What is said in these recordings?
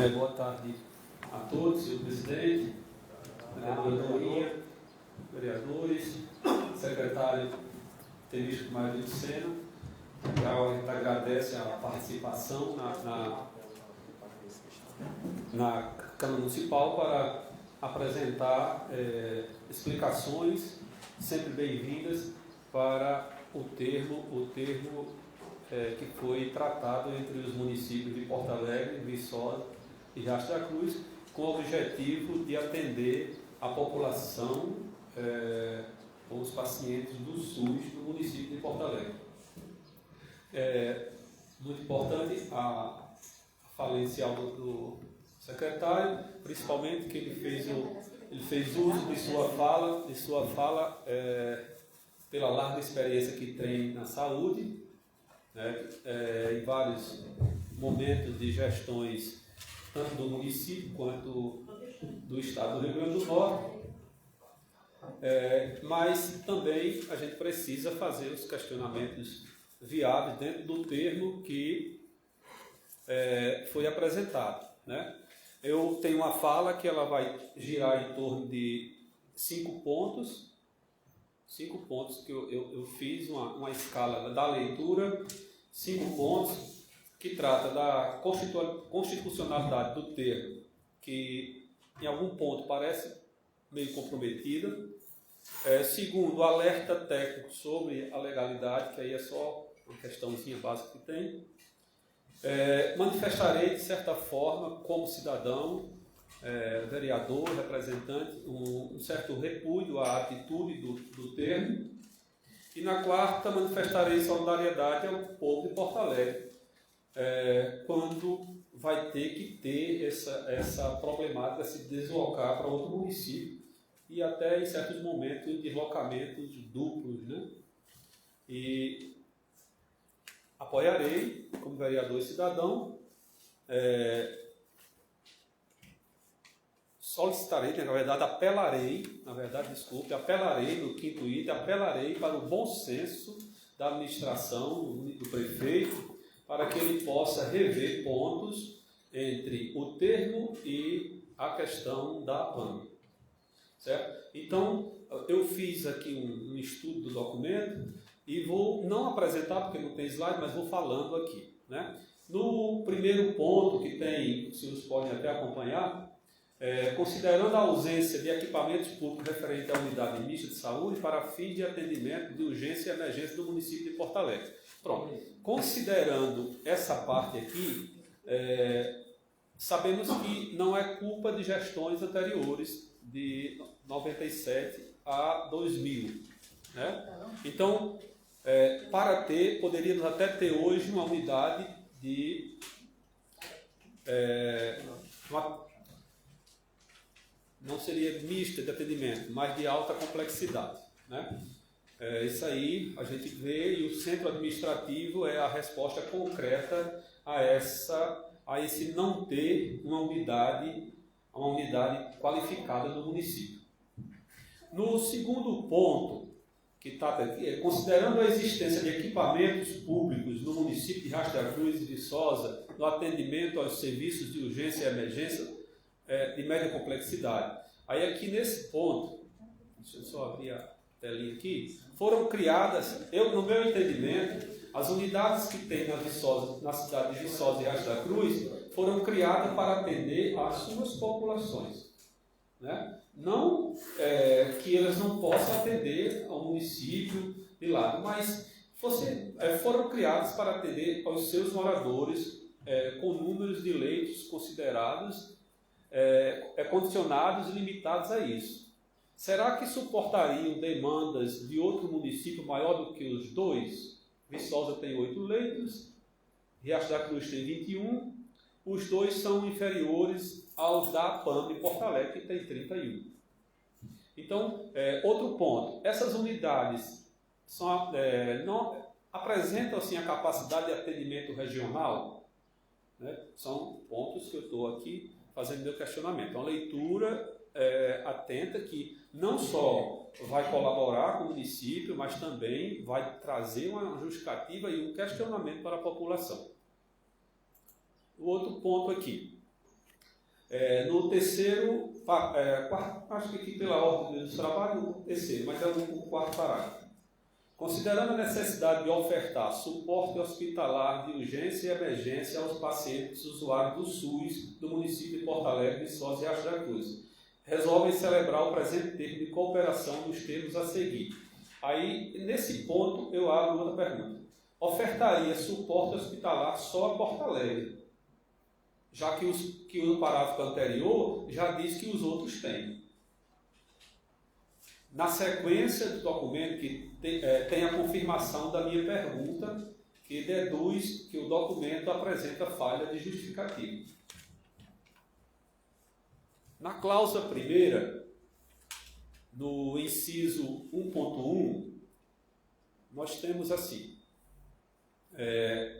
Boa tarde a todos, senhor presidente, vereadora Dorinha, vereadores, secretário Temístico Maria Lucena. A gente agradece a participação na Câmara Municipal para apresentar explicações sempre bem-vindas para o termo que foi tratado entre os municípios de Porto Alegre, Viçosa e Riacho da Cruz, com o objetivo de atender a população, os pacientes do SUS do município de Porto Alegre. Muito importante a fala inicial do secretário, principalmente que ele fez uso de sua fala pela larga experiência que tem na saúde, em vários momentos de gestões, tanto do município quanto do estado do Rio Grande do Norte, mas também a gente precisa fazer os questionamentos viáveis dentro do termo que foi apresentado, Eu tenho uma fala que ela vai girar em torno de 5 pontos que eu fiz uma escala da leitura, 5 pontos que trata da constitucionalidade do termo, que em algum ponto parece meio comprometida. Segundo, alerta técnico sobre a legalidade, que aí é só uma questãozinha básica que tem. Manifestarei, de certa forma, como cidadão, vereador, representante, um certo repúdio à atitude do termo. E na quarta, manifestarei solidariedade ao povo de Porto Alegre, quando vai ter que ter essa problemática de se deslocar para outro município e até em certos momentos deslocamentos duplos, E apoiarei, como vereador e cidadão, solicitarei, na verdade apelarei no quinto item, apelarei para o bom senso da administração, do prefeito, para que ele possa rever pontos entre o termo e a questão da PAM. Certo? Então, eu fiz aqui um estudo do documento e vou não apresentar, porque não tem slide, mas vou falando aqui. No primeiro ponto, que tem, os senhores podem até acompanhar, considerando a ausência de equipamentos públicos referente à unidade mista de saúde para fins de atendimento de urgência e emergência do município de Porto Alegre. Pronto. Considerando essa parte aqui, sabemos que não é culpa de gestões anteriores, de 97 a 2000. Então, poderíamos até ter hoje uma unidade de... não seria mista de atendimento, mas de alta complexidade. Isso aí a gente vê, e o centro administrativo é a resposta concreta a esse não ter uma unidade qualificada no município. No segundo ponto, que está aqui, considerando a existência de equipamentos públicos no município de Riacho da Cruz e Viçosa, no atendimento aos serviços de urgência e emergência de média complexidade. Aí aqui nesse ponto, deixa eu só abrir a telinha aqui, foram criadas, no meu entendimento, as unidades que tem na cidade de Viçosa e Riacho da Cruz foram criadas para atender às suas populações. Não que elas não possam atender ao município de lá, mas foram criadas para atender aos seus moradores com números de leitos considerados condicionados e limitados a isso. Será que suportariam demandas de outro município maior do que os dois? Viçosa tem 8 leitos, Riacho da Cruz tem 21, os dois são inferiores aos da APAM de Porto Alegre, que tem 31. Então, outro ponto, essas unidades não apresentam assim, a capacidade de atendimento regional? São pontos que eu estou aqui fazendo meu questionamento. Uma leitura atenta que não só vai colaborar com o município, mas também vai trazer uma justificativa e um questionamento para a população. O outro ponto aqui, No terceiro, quarto, acho que aqui pela ordem do trabalho, no terceiro, mas é o quarto parágrafo. Considerando a necessidade de ofertar suporte hospitalar de urgência e emergência aos pacientes usuários do SUS do município de Porto Alegre, Viçosa e Riacho da Cruz, resolvem celebrar o presente termo de cooperação nos termos a seguir. Aí, nesse ponto, eu abro outra pergunta. Ofertaria suporte hospitalar só a Porto Alegre, já que o parágrafo anterior já diz que os outros têm. Na sequência do documento, que tem a confirmação da minha pergunta, que deduz que o documento apresenta falha de justificativa. Na cláusula primeira, no inciso 1.1, nós temos assim,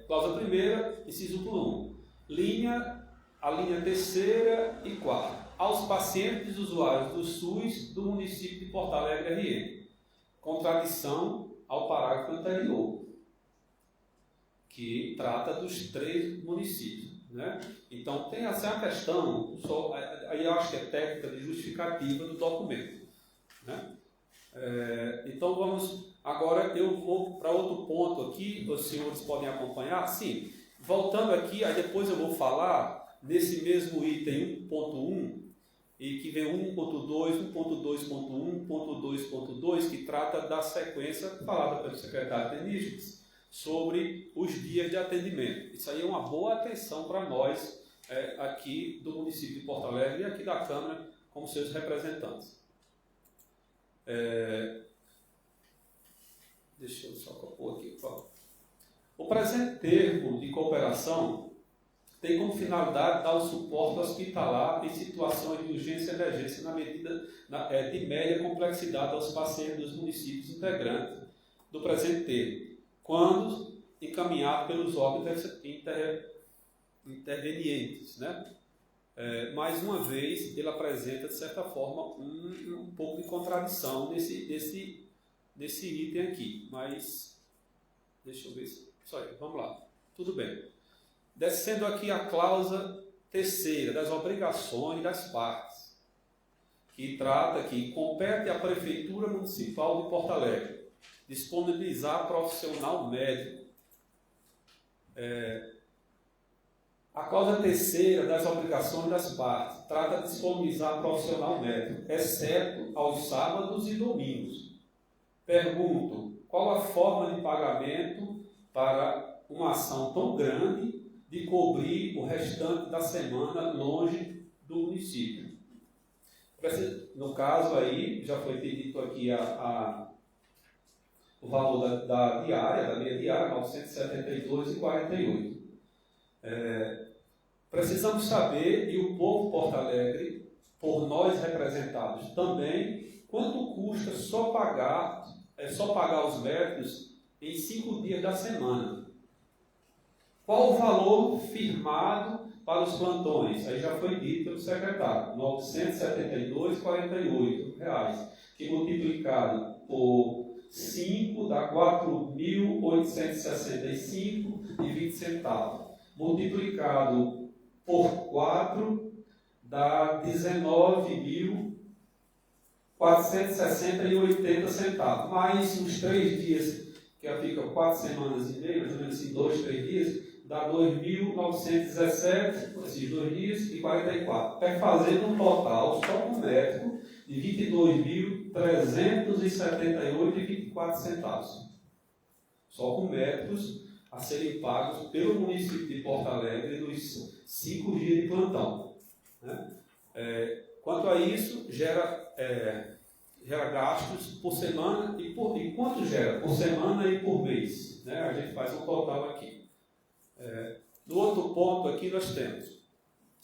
cláusula primeira, inciso 1.1, a linha terceira e quarta, aos pacientes usuários do SUS do município de Porto Alegre, RN, contradição ao parágrafo anterior, que trata dos 3 municípios. Né? Então, tem essa questão, aí eu acho que é técnica de justificativa do documento. Né? Então, agora eu vou para outro ponto aqui, os senhores podem acompanhar. Sim, voltando aqui, aí depois eu vou falar nesse mesmo item 1.1, e que vem 1.2, 1.2.1, 1.2.2, que trata da sequência falada pelo secretário Temístocles sobre os dias de atendimento. Isso aí é uma boa atenção para nós aqui do município de Porto Alegre e aqui da Câmara como seus representantes. Deixa eu só pôr aqui, por favor. O presente termo de cooperação tem como finalidade dar o suporte hospitalar em situações de urgência e emergência na medida de média complexidade aos pacientes dos municípios integrantes do presente termo, quando encaminhado pelos órgãos intervenientes. Né? Mais uma vez, ele apresenta, de certa forma, um pouco de contradição nesse item aqui, mas deixa eu ver isso aí, vamos lá, tudo bem. Descendo aqui a cláusula terceira, das obrigações das partes, que trata que compete à Prefeitura Municipal de Porto Alegre disponibilizar profissional médico. A cláusula terceira das obrigações das partes trata de disponibilizar profissional médico, exceto aos sábados e domingos. Pergunto, qual a forma de pagamento para uma ação tão grande de cobrir o restante da semana longe do município? No caso aí, já foi dito aqui o valor da diária, da meia diária, R$ 972,48. Precisamos saber, e o povo de Porto Alegre, por nós representados também, quanto custa só pagar os médicos em 5 dias da semana. Qual o valor firmado para os plantões? Aí já foi dito pelo secretário, R$ 972,48, que multiplicado por 5 dá R$ 4.865,20. Multiplicado por 4 dá R$ 19.460,80. Mais uns 3 dias, que fica 4 semanas e meia, mais ou menos assim, 2, 3 dias, dá 2.917, esses 2 dias, e 44. Vai fazer um total, só com o médico, de R$ 22.378,24. Só com médicos a serem pagos pelo município de Porto Alegre nos 5 dias de plantão. Né? Quanto a isso, gera gastos por semana e quanto gera? Por semana e por mês. Né? A gente faz um total aqui. No outro ponto aqui nós temos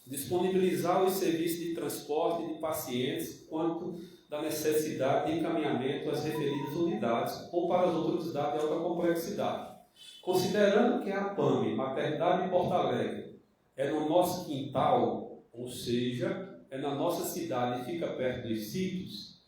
disponibilizar os serviços de transporte de pacientes quanto da necessidade de encaminhamento às referidas unidades ou para as outras unidades de alta complexidade. Considerando que a PAMI, Maternidade de Porto Alegre, é no nosso quintal, ou seja, é na nossa cidade e fica perto dos sítios,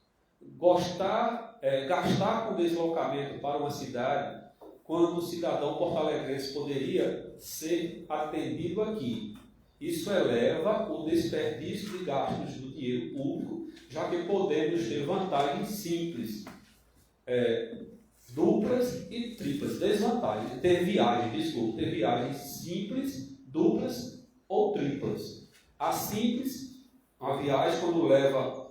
gastar com deslocamento para uma cidade, quando o cidadão porto-alegrense poderia ser atendido aqui. Isso eleva o desperdício de gastos do dinheiro público, já que podemos ter vantagens simples, duplas e triplas. Desvantagens, ter viagens simples, duplas ou triplas. A simples, uma viagem quando leva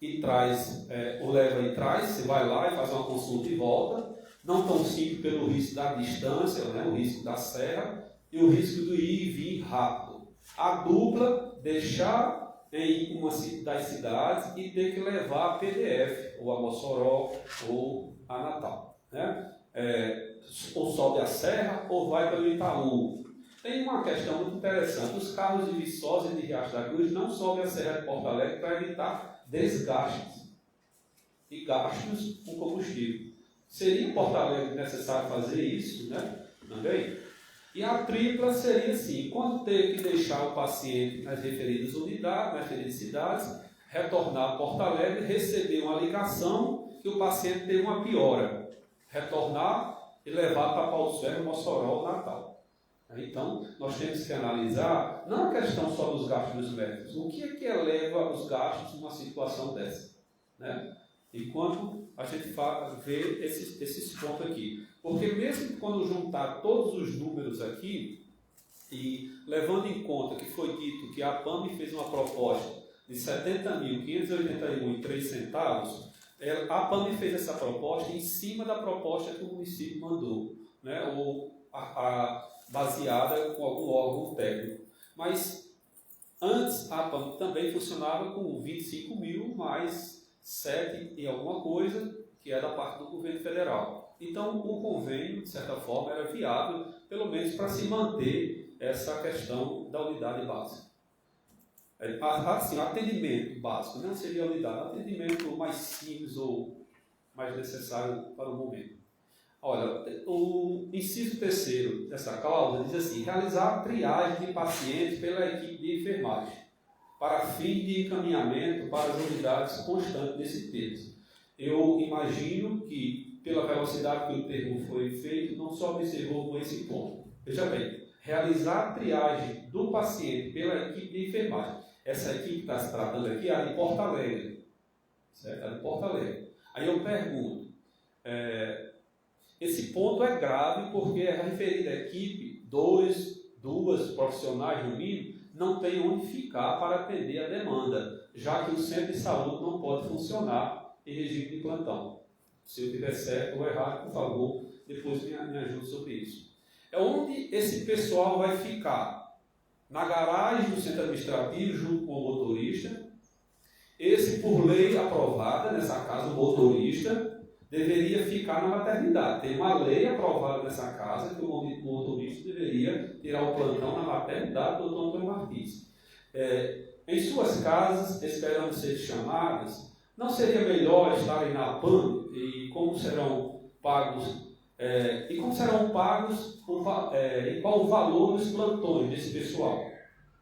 e traz, você vai lá e faz uma consulta e volta, não tão simples pelo risco da distância, né, o risco da serra e o risco do ir e vir rápido. A dupla, deixar em uma das cidades e ter que levar a PDF, ou a Mossoró, ou a Natal. Né? Ou sobe a serra, ou vai para o Itaú. Tem uma questão muito interessante. Os carros de Viçosa e de Riacho da Cruz não sobem a serra de Porto Alegre para evitar desgastes e gastos com combustível. Seria em Porto Alegre necessário fazer isso, né? Também? E a tripla seria assim, quando ter que deixar o paciente nas referidas unidades, nas referidas cidades, retornar a Porto Alegre, receber uma ligação que o paciente teve uma piora, retornar e levar para Paulo Ferro, Mossoró, Natal. Então, nós temos que analisar, não a questão só dos gastos dos médicos, o que é que eleva os gastos numa situação dessa, né? Enquanto a gente vê esses pontos aqui. Porque mesmo quando juntar todos os números aqui, e levando em conta que foi dito que a APAME fez uma proposta de R$ 70.581,03, a APAME fez essa proposta em cima da proposta que o município mandou, né? Ou baseada com algum órgão técnico. Mas antes a APAME também funcionava com 25 mil mais 7 e alguma coisa, que é da parte do governo federal. Então, o convênio, de certa forma, era viável, pelo menos para se manter essa questão da unidade básica. Assim, atendimento básico, não seria unidade, atendimento mais simples ou mais necessário para o momento. Olha, o inciso 3º dessa cláusula diz assim: realizar a triagem de pacientes pela equipe de enfermagem, para fim de encaminhamento para as unidades constantes desse texto. Eu imagino que, pela velocidade que o termo foi feito, não se observou com esse ponto. Veja bem, realizar a triagem do paciente pela equipe de enfermagem. Essa equipe que está se tratando aqui é a de Porto Alegre. Certo? A de Porto Alegre. Aí eu pergunto, esse ponto é grave porque a referida equipe, duas profissionais no mínimo, não tem onde ficar para atender a demanda, já que o centro de saúde não pode funcionar em regime de plantão. Se eu tiver certo ou errado, por favor, depois me ajude sobre isso. É onde esse pessoal vai ficar? Na garagem do centro administrativo, junto com o motorista. Esse, por lei aprovada, nessa casa, o motorista deveria ficar na maternidade. Tem uma lei aprovada nessa casa que o motorista deveria tirar o plantão na maternidade do Dr. Antônio Martins. Em suas casas, esperando ser chamadas, não seria melhor estarem na PAN e como serão pagos, em qual o valor dos plantões desse pessoal?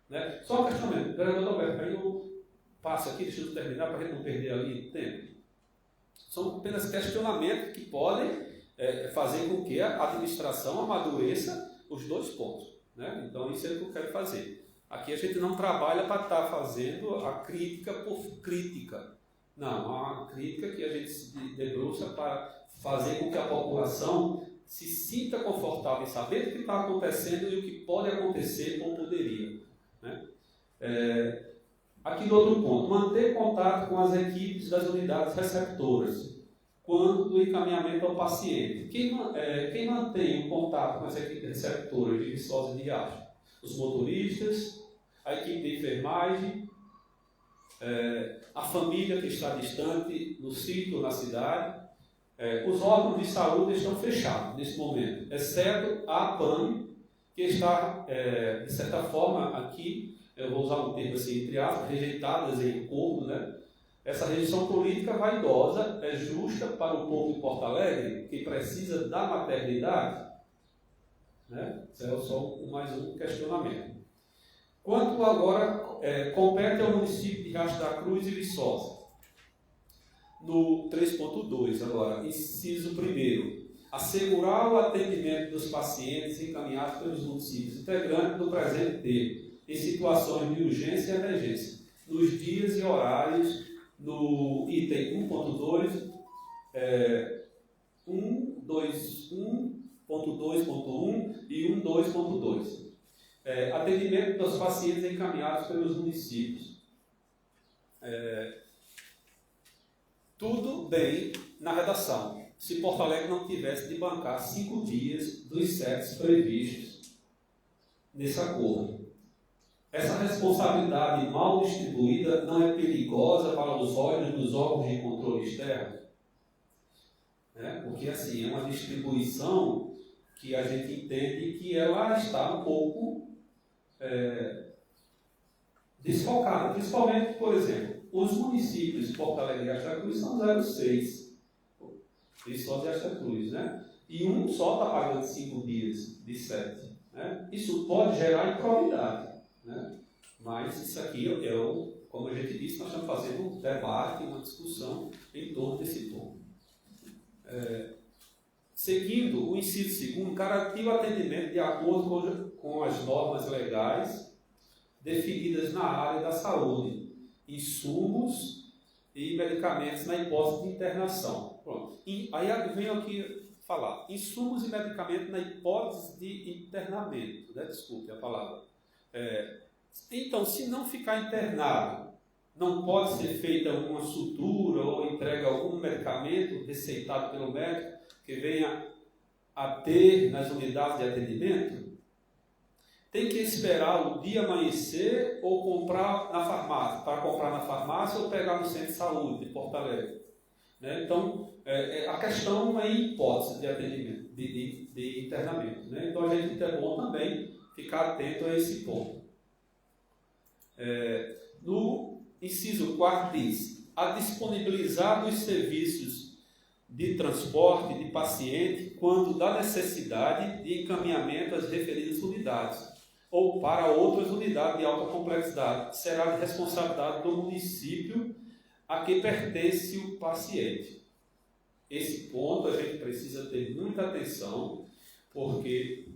Né? Só um questionamento. Vereador Alberto, aí eu passo aqui, deixa eu terminar para a gente não perder ali tempo. São apenas questionamentos que podem fazer com que a administração amadureça os dois pontos. Né? Então, isso é o que eu quero fazer. Aqui a gente não trabalha para estar fazendo a crítica por crítica. Não, é uma crítica que a gente se debruça para fazer com que a população se sinta confortável em saber o que está acontecendo e o que pode acontecer ou poderia. Né? Aqui do outro ponto, manter contato com as equipes das unidades receptoras, quando do encaminhamento ao paciente. Quem mantém o contato com as equipes receptoras de Viçosa e de Riacho? Os motoristas, a equipe de enfermagem, a família que está distante, no sítio, na cidade. Os órgãos de saúde estão fechados nesse momento, exceto a APAME, que está, de certa forma, aqui, eu vou usar um termo assim, entre aspas, rejeitadas em acordo, né? Essa rejeição política vaidosa é justa para o povo de Porto Alegre, que precisa da maternidade? Né? Isso é só mais um questionamento. Quanto agora compete ao município de Riacho da Cruz e Viçosa. No 3.2 agora, inciso 1º, assegurar o atendimento dos pacientes encaminhados pelos municípios integrantes do presente termo, em situações de urgência e emergência, nos dias e horários, no item 1.2, 1.2.1 e 1.2.2. Atendimento dos pacientes encaminhados pelos municípios. Tudo bem na redação, se Porto Alegre não tivesse de bancar 5 dias dos 7 previstos nesse acordo. Essa responsabilidade mal distribuída não é perigosa para os olhos dos órgãos de controle externo? Porque assim, é uma distribuição que a gente entende que ela está um pouco desfocada, principalmente, por exemplo, os municípios de Porto Alegre e Asta Cruz são 0,6, Viçosa e Asta Cruz, né? E um só está pagando 5 dias de 7. Né? Isso pode gerar improbidade, né? Mas isso aqui como a gente disse, nós estamos fazendo um debate, uma discussão em torno desse ponto. Seguindo o inciso 2º, garantir o atendimento de acordo com as normas legais definidas na área da saúde, insumos e medicamentos na hipótese de internação. Pronto. Aí venho aqui falar, insumos e medicamentos na hipótese de internamento, né? Desculpe a palavra. Então, se não ficar internado, não pode ser feita alguma sutura ou entrega algum medicamento receitado pelo médico que venha a ter nas unidades de atendimento? Tem que esperar o dia amanhecer ou comprar na farmácia, para comprar na farmácia ou pegar no centro de saúde de Porto Alegre. Né? Então, a questão é em hipótese de atendimento, de internamento. Né? Então, a gente é bom também ficar atento a esse ponto. No inciso 4 diz, a disponibilizar os serviços de transporte de paciente quando da necessidade de encaminhamento às referidas unidades ou para outras unidades de alta complexidade, será de responsabilidade do município a que pertence o paciente. Esse ponto a gente precisa ter muita atenção, porque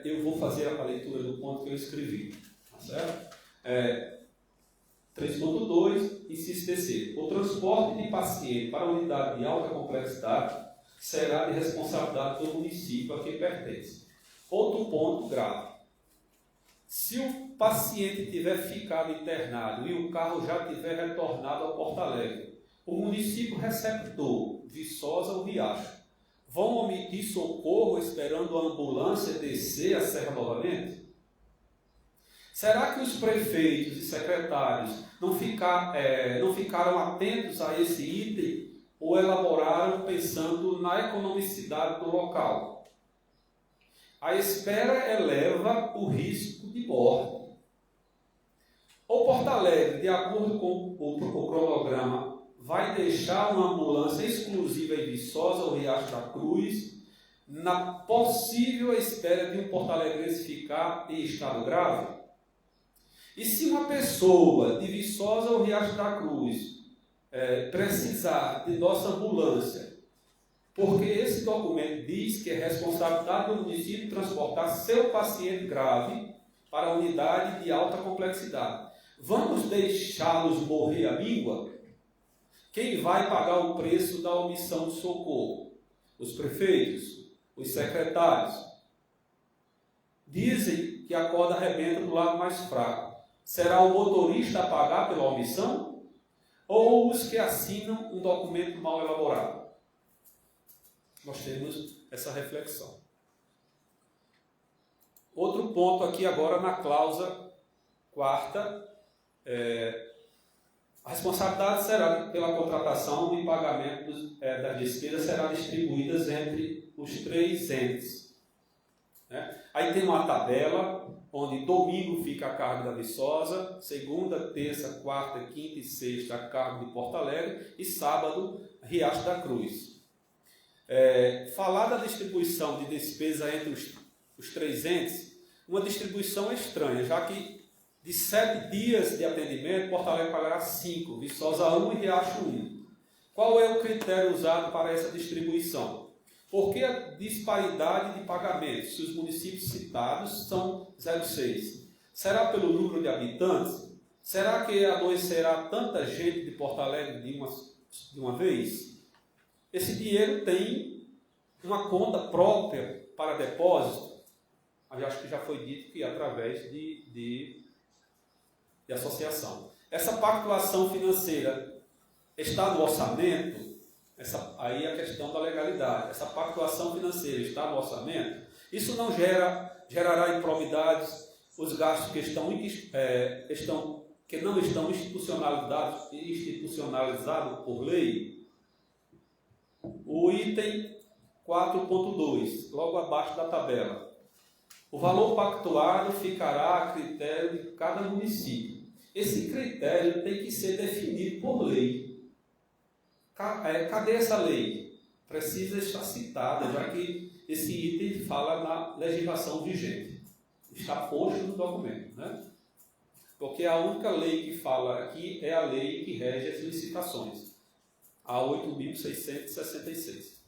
eu vou fazer a leitura do ponto que eu escrevi. Tá certo? 3.2, inciso terceiro. O transporte de paciente para a unidade de alta complexidade será de responsabilidade do município a que pertence. Outro ponto grave. Se o paciente tiver ficado internado e o carro já tiver retornado a Porto Alegre, o município receptor, Viçosa ou Riacho, vão omitir socorro esperando a ambulância descer a serra novamente? Será que os prefeitos e secretários não ficaram atentos a esse item ou elaboraram pensando na economicidade do local? A espera eleva o risco de morte. O Porto Alegre, de acordo com o cronograma, vai deixar uma ambulância exclusiva em Viçosa ou Riacho da Cruz na possível espera de um porto-alegrense ficar em estado grave? E se uma pessoa de Viçosa ou Riacho da Cruz precisar de nossa ambulância, porque esse documento diz que é responsabilidade do município transportar seu paciente grave para a unidade de alta complexidade, vamos deixá-los morrer à míngua? Quem vai pagar o preço da omissão de socorro? Os prefeitos? Os secretários? Dizem que a corda arrebenta do lado mais fraco. Será o motorista a pagar pela omissão? Ou os que assinam um documento mal elaborado? Nós temos essa reflexão. Outro ponto aqui agora na cláusula 4ª, a responsabilidade será pela contratação e pagamento das despesas será distribuídas entre os 3 entes. Né? Aí tem uma tabela onde domingo fica a cargo da Viçosa, segunda, terça, quarta, quinta e sexta a cargo de Porto Alegre e sábado Riacho da Cruz. Falar da distribuição de despesa entre os 3 entes, uma distribuição estranha, já que de 7 dias de atendimento, Porto Alegre pagará 5, Viçosa 1 e Riacho 1. Qual é o critério usado para essa distribuição? Por que a disparidade de pagamentos, se os municípios citados são 0,6? Será pelo número de habitantes? Será que adoecerá tanta gente de Porto Alegre de uma vez? Esse dinheiro tem uma conta própria para depósito? Eu acho que já foi dito que através de associação. Essa pactuação financeira está no orçamento? Aí é a questão da legalidade. Essa pactuação financeira está no orçamento? Isso não gerará improbidades, os gastos que não estão institucionalizados por lei? O item 4.2, logo abaixo da tabela. O valor pactuado ficará a critério de cada município. Esse critério tem que ser definido por lei. Cadê essa lei? Precisa estar citada, já que esse item fala na legislação vigente. Está posto no documento, né? Porque a única lei que fala aqui é a lei que rege as licitações, a 8.666.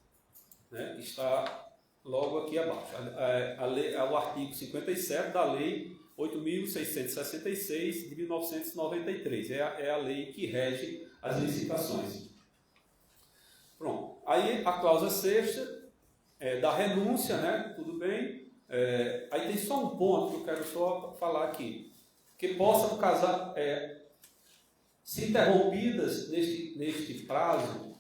Né? Está logo aqui abaixo. O artigo 57 da lei 8.666 de 1993. É a lei que rege as licitações. Pronto. Aí a cláusula sexta da renúncia, né? Tudo bem. Aí tem só um ponto que eu quero só falar aqui. Que possam causar, se interrompidas neste prazo,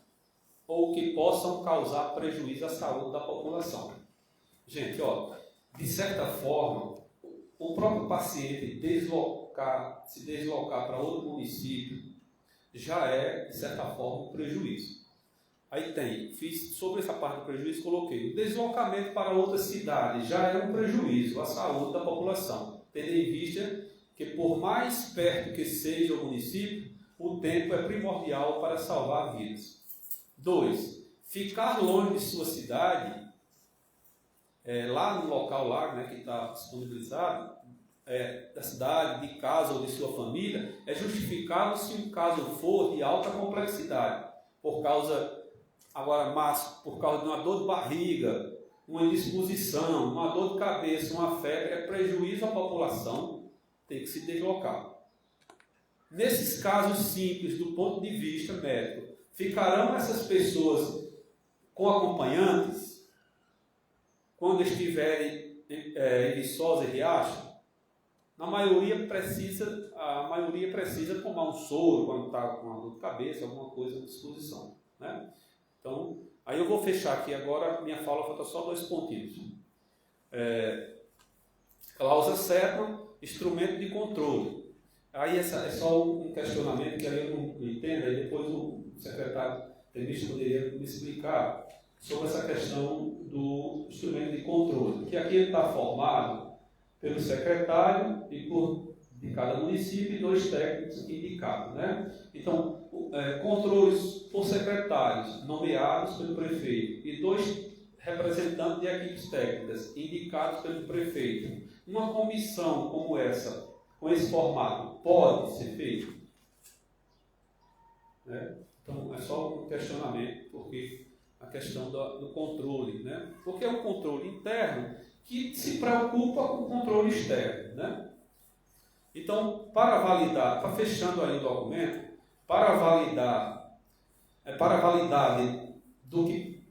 ou que possam causar prejuízo à saúde da população. Gente, de certa forma, o próprio paciente se deslocar para outro município já é, de certa forma, um prejuízo. Aí sobre essa parte do prejuízo, coloquei o deslocamento para outra cidade já é um prejuízo à saúde da população, tendo em vista que por mais perto que seja o município, o tempo é primordial para salvar vidas. 2. Ficar longe de sua cidade, lá no local lá, né, que está disponibilizado, da cidade, de casa ou de sua família, é justificável se o caso for de alta complexidade, por causa de uma dor de barriga, uma indisposição, uma dor de cabeça, uma febre, é prejuízo à população, tem que se deslocar. Nesses casos simples, do ponto de vista médico, ficarão essas pessoas com acompanhantes quando estiverem em Viçosa e Riacho? A maioria precisa tomar um soro quando está com uma dor de cabeça, alguma coisa de disposição, né? Então, aí eu vou fechar aqui agora, minha fala falta só 2 pontinhos. Cláusula 7, instrumento de controle. Aí é só um questionamento que aí eu não entendo, aí depois o secretário Temício poderia me explicar sobre essa questão do instrumento de controle, que aqui está formado pelo secretário de cada município e 2 técnicos indicados, né? Então, controles por secretários nomeados pelo prefeito e 2 representantes de equipes técnicas indicados pelo prefeito. Uma comissão como essa, com esse formato, pode ser feita? Né? Então, é só um questionamento, porque a questão do controle, né? Porque é um controle interno que se preocupa com o controle externo, né? Então, para validar, está fechando aí o documento, para a validade do que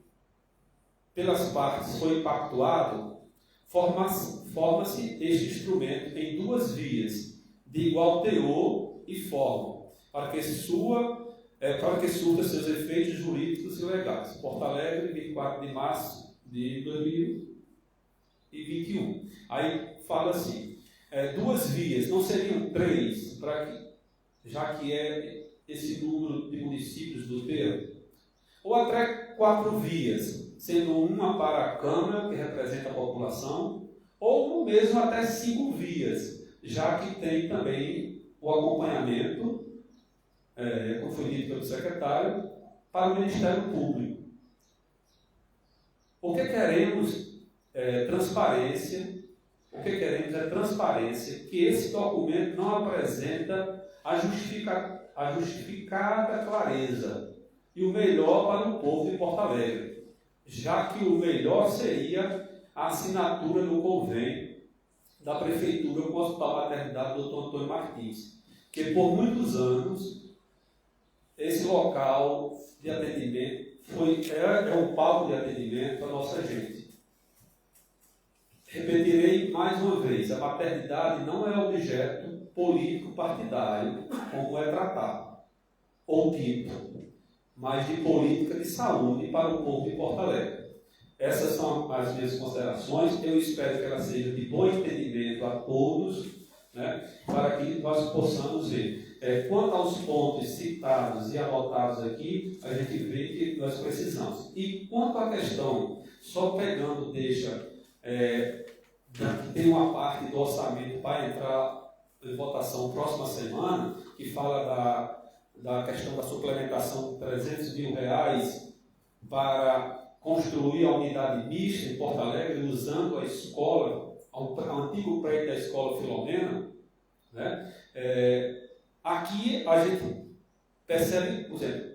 pelas partes foi pactuado, forma-se este instrumento em 2 vias, de igual teor e forma, para que surta seus efeitos jurídicos e legais. Porto Alegre, 24 de março de 2021. Aí fala assim, 2 vias, não seriam 3, já que é esse número de municípios do termo? Ou até 4 vias, sendo uma para a Câmara, que representa a população, ou mesmo até 5 vias, já que tem também o acompanhamento, como foi dito pelo secretário, para o Ministério Público. O que queremos transparência. O que queremos é transparência, que esse documento não apresenta a justificada clareza e o melhor para o povo de Porto Alegre, já que o melhor seria a assinatura do convênio da Prefeitura com o Hospital Maternidade Dr. Antônio Martins, que por muitos anos esse local de atendimento é um palco de atendimento para a nossa gente. Repetirei mais uma vez, a maternidade não é objeto político partidário, como é tratado, ou tipo, mas de política de saúde para o povo de Porto Alegre. Essas são as minhas considerações. Eu espero que elas sejam de bom entendimento a todos, né, para que nós possamos ver. Quanto aos pontos citados e anotados aqui, a gente vê que nós precisamos. E quanto à questão, só pegando, tem uma parte do orçamento para entrar em votação próxima semana, que fala da questão da suplementação de R$300 mil para construir a unidade mista em Porto Alegre, usando a escola, o antigo prédio da Escola Filomena, né? Aqui a gente percebe, por exemplo,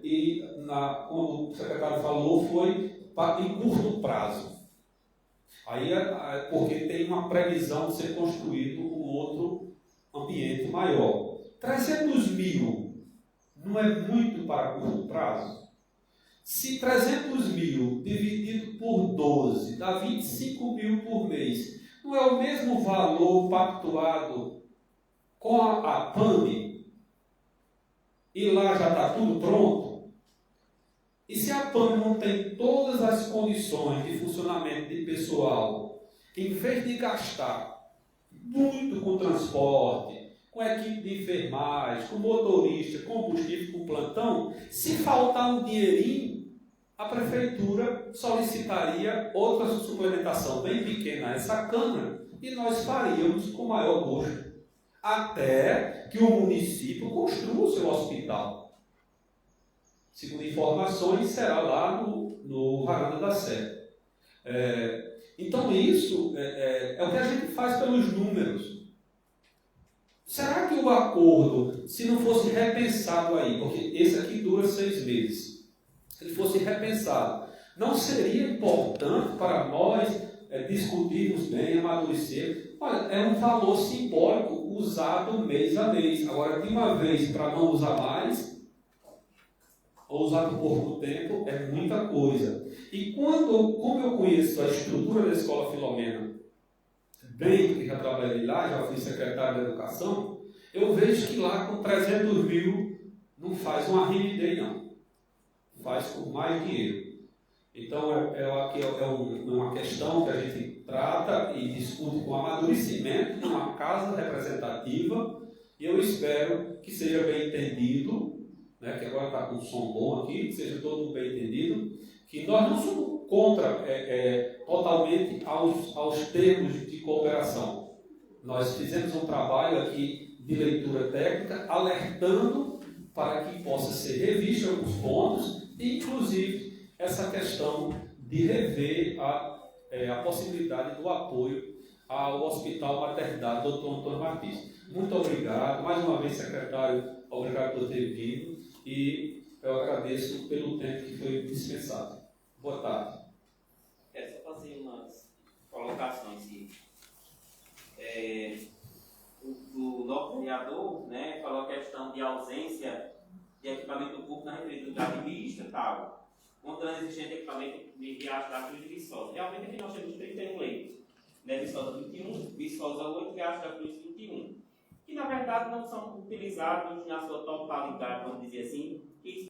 como o secretário falou, foi em curto prazo. Aí porque tem uma previsão de ser construído um outro ambiente maior. 300 mil não é muito para curto prazo? Se 300 mil dividido por 12 dá 25 mil por mês, não é o mesmo valor pactuado com a PAMI? E lá já está tudo pronto? E se a PAMI não tem todas as condições de funcionamento de pessoal, em vez de gastar muito com transporte, com equipe de enfermagem, com motorista, combustível, com plantão, se faltar um dinheirinho, a prefeitura solicitaria outra suplementação bem pequena a essa Câmara e nós faríamos com maior gosto, até que o município construa o seu hospital. Segundo informações, será lá no Varanda da Sé. Então isso é o que a gente faz pelos números. Será que o acordo, se não fosse repensado aí, porque esse aqui dura 6 meses, se ele fosse repensado, não seria importante para nós discutirmos bem, amadurecer? Olha, é um valor simbólico usado mês a mês. Agora, de uma vez para não usar mais, ou usar por pouco tempo, é muita coisa. E como eu conheço a estrutura da Escola Filomena bem, porque já trabalhei lá, já fui secretário de Educação, eu vejo que lá com 300 mil não faz uma RIMD, não. Faz com mais dinheiro. Então, aqui é uma questão que a gente trata e discute com amadurecimento de uma casa representativa, e eu espero que seja bem entendido, né, que agora está com um som bom aqui, que seja todo bem entendido, que nós não somos contra totalmente aos termos de cooperação. Nós fizemos um trabalho aqui de leitura técnica, alertando para que possa ser revisto alguns pontos, e inclusive essa questão de rever a possibilidade do apoio ao Hospital Maternidade Dr. Antônio Martins. Muito obrigado. Mais uma vez, secretário, obrigado por ter vindo e eu agradeço pelo tempo que foi dispensado. Boa tarde. Quero só fazer umas colocações. O novo vereador, né, falou a questão de ausência de equipamento público na unidade mista e tal. Contra existente equipamento de Riacho da Cruz e Viçosa. Realmente aqui nós temos 31 leitos, né? Viçosa 21, Viçosa 8, Riacho da Cruz 21, que na verdade não são utilizados na sua totalidade, vamos dizer assim,